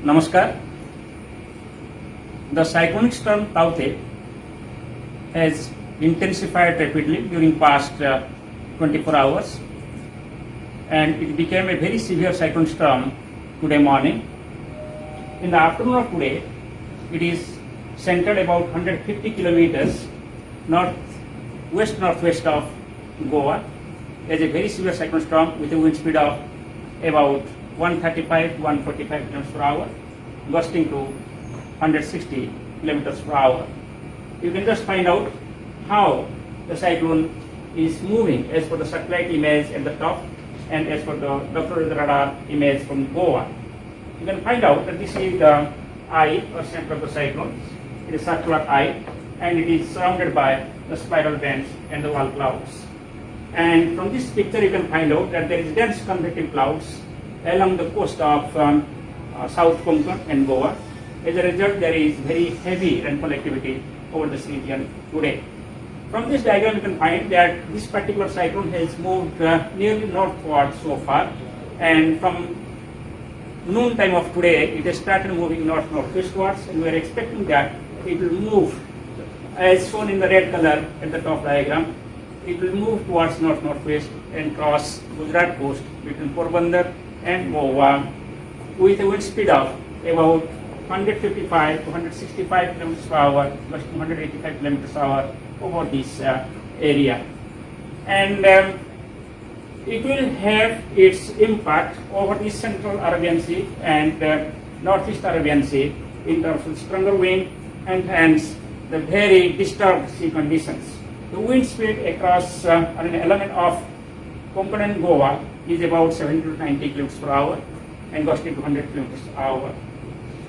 Namaskar. The cyclonic storm Tauktae has intensified rapidly during past 24 hours, and it became a very severe cyclone storm today morning. In the afternoon of today, it is centered about 150 kilometers northwest of Goa as a very severe cyclone storm with a wind speed of about 135 to 145 km per hour, gusting to 160 kilometers per hour. You can just find out how the cyclone is moving as per the satellite image at the top and as per the Doppler radar image from Goa. You can find out that this is the eye or center of the cyclone. It is circular eye and it is surrounded by the spiral bands and the wall clouds. And from this picture you can find out that there is dense convective clouds along the coast of South Konkan and Goa. As a result, there is very heavy rainfall activity over this region today. From this diagram, you can find that this particular cyclone has moved nearly northward so far, and from noon time of today, it has started moving northwestwards, and we are expecting that it will move, as shown in the red color at the top diagram, it will move towards northwest and cross Gujarat coast between Porbandar and Goa with a wind speed of about 155 to 165 km per hour, plus 185 km per hour over this area. And it will have its impact over the central Arabian Sea and northeast Arabian Sea in terms of stronger wind and hence the very disturbed sea conditions. The wind speed across an element of Konkan and Goa is about 70 to 90 km per hour and gusting to 100 km per hour.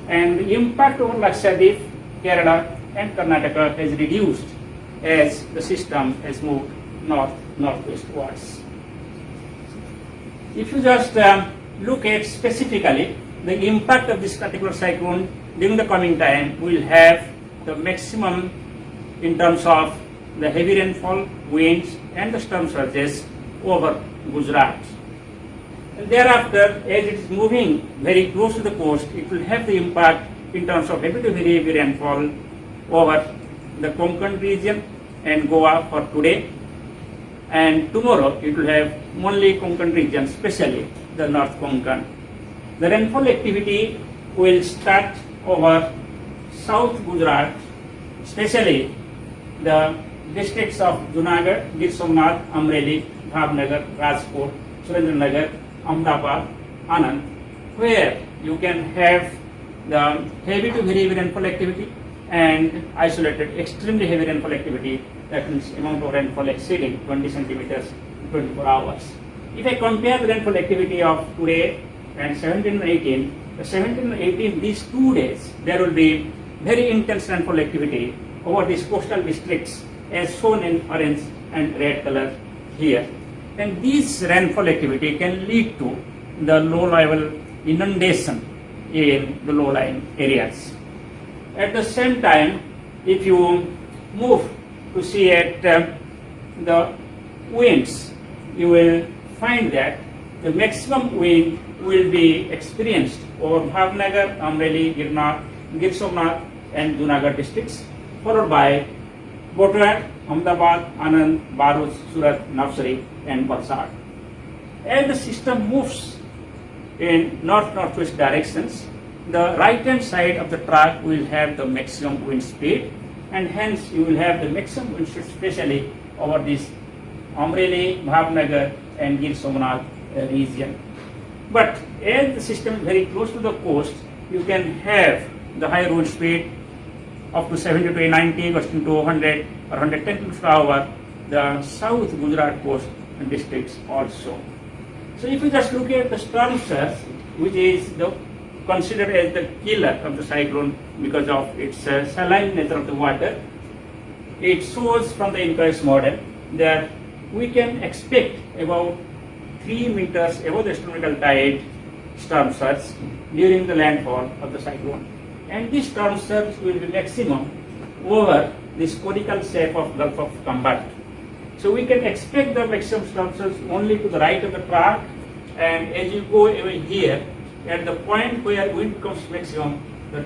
And the impact over Lakshadweep, Kerala and Karnataka has reduced as the system has moved northwestwards. If you just look at specifically the impact of this particular cyclone during the coming time, we will have the maximum in terms of the heavy rainfall, winds and the storm surges over Gujarat. And thereafter, as it is moving very close to the coast, it will have the impact in terms of heavy to very heavy rainfall over the Konkan region and Goa for today. And tomorrow, it will have only Konkan region, especially the North Konkan. The rainfall activity will start over South Gujarat, especially the districts of Junagadh, Gir Somnath, Amreli, Bhavnagar, Rajkot, Surendranagar, Ahmedabad, Anand, where you can have the heavy to very heavy rainfall activity and isolated extremely heavy rainfall activity, that means amount of rainfall exceeding 20 centimeters in 24 hours. If I compare the rainfall activity of today and 17 and 18, the 17 and 18, these 2 days, there will be very intense rainfall activity over these coastal districts as shown in orange and red color here. And this rainfall activity can lead to the low-level inundation in the low-lying areas. At the same time, if you move to see at the winds, you will find that the maximum wind will be experienced over Bhavnagar, Amreli, Gir Somnath and Junagadh districts, followed by Botwar, Ahmedabad, Anand, Bharuch, Surat, Navsari and Valsad. As the system moves in northwest directions, the right-hand side of the track will have the maximum wind speed, and hence you will have the maximum wind speed, especially over this Amreli, Bhavnagar and Gir Somnath region. But as the system is very close to the coast, you can have the higher wind speed up to 70 to 90, gusting to 100 or 110 km per hour, the South Gujarat coast and districts also. So if you just look at the storm surge, which is considered as the killer of the cyclone because of its saline nature of the water, it shows from the INCOIS model that we can expect about 3 meters above the astronomical tide storm surge during the landfall of the cyclone. And this storm surge will be maximum over this conical shape of Gulf of Cambodge. So we can expect the maximum storm surge only to the right of the track, and as you go away here, at the point where wind becomes maximum, the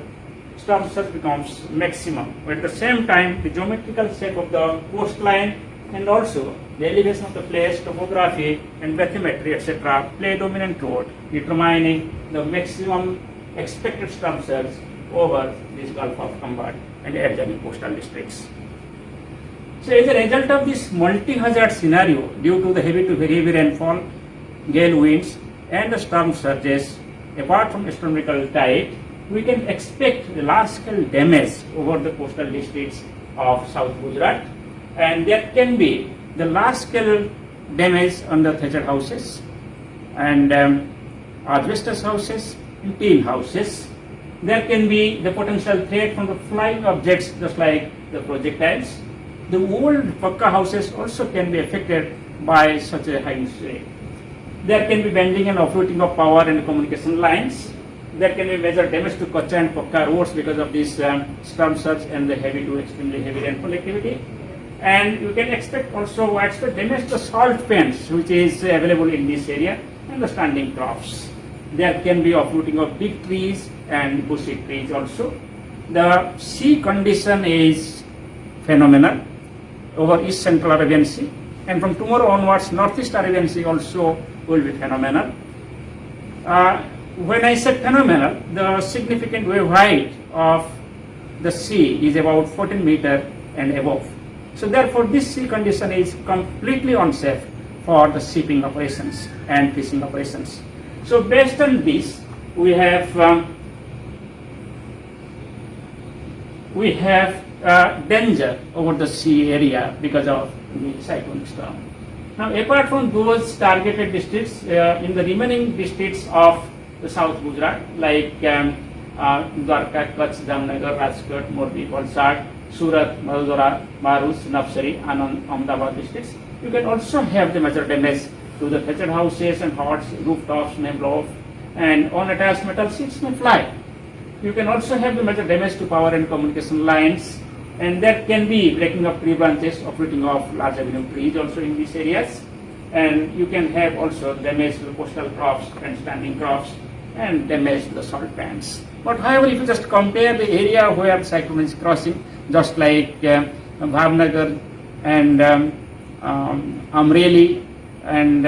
storm surge becomes maximum. But at the same time, the geometrical shape of the coastline and also the elevation of the place, topography and bathymetry, etc. play a dominant role determining the maximum expected storm surge over this Gulf of Cambodge and adjoining coastal districts. So as a result of this multi-hazard scenario, due to the heavy to very heavy rainfall, gale winds and the storm surges, apart from astronomical tide, we can expect large-scale damage over the coastal districts of South Gujarat, and there can be the large-scale damage on the thatched houses and asbestos houses and tin houses. There can be the potential threat from the flying objects, just like the projectiles. The old Pakka houses also can be affected by such a high sway. There can be bending and uprooting of power and communication lines. There can be major damage to Kacha and Pakka roads because of this storm surge and the heavy to extremely heavy rainfall activity. And you can expect also widespread damage to salt pans, which is available in this area, and the standing crops. There can be uprooting of big trees and bushy trees also. The sea condition is phenomenal over East Central Arabian Sea, and from tomorrow onwards, Northeast Arabian Sea also will be phenomenal. When I say phenomenal, the significant wave height of the sea is about 14 meters and above. So therefore, this sea condition is completely unsafe for the shipping operations and fishing operations. So based on this, we have danger over the sea area because of the cyclone storm. Now, apart from those targeted districts, in the remaining districts of the South Gujarat, like Dwarka, Kutch, Jamnagar, Rajkot, Morbi, Valsad, Surat, Madodara, Marus, Navsari, and Ahmedabad districts, you can also have the major damage to the thatched houses and huts, rooftops may blow off, and unattached metal sheets may fly. You can also have the major damage to power and communication lines, and there can be breaking of tree branches, uprooting of large avenue trees also in these areas, and you can have also damage to the coastal crops and standing crops, and damage to the salt pans. But however, if you just compare the area where the cyclone is crossing, just like Bhavnagar and Amreli and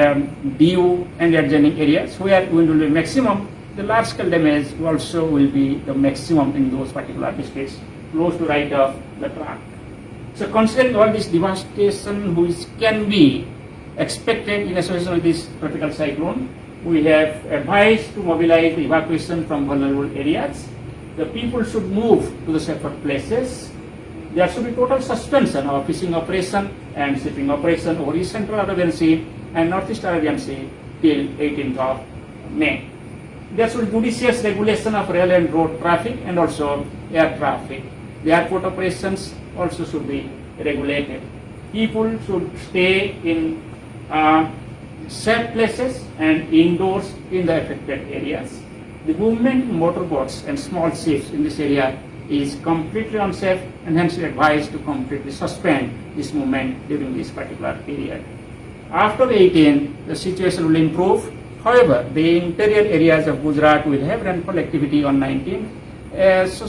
Diu and adjoining areas where wind will be maximum, the large scale damage also will be the maximum in those particular districts, close to right of the track. So considering all this devastation which can be expected in association with this tropical cyclone, we have advised to mobilize the evacuation from vulnerable areas. The people should move to the safer places. There should be total suspension of fishing operation and shipping operation over East Central Arabian Sea and Northeast Arabian Sea till 18th of May. There should be judicious regulation of rail and road traffic and also air traffic. The airport operations also should be regulated. People should stay in safe places and indoors in the affected areas. The movement in motorboats and small ships in this area is completely unsafe, and hence we advise to completely suspend this movement during this particular period. After the 18th, the situation will improve. However, the interior areas of Gujarat will have rainfall activity on 19th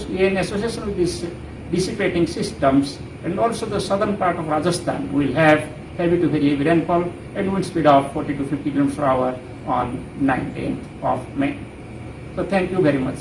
in association with these dissipating systems, and also the southern part of Rajasthan will have heavy to very heavy rainfall and wind speed of 40 to 50 km per hour on 19th of May. So thank you very much.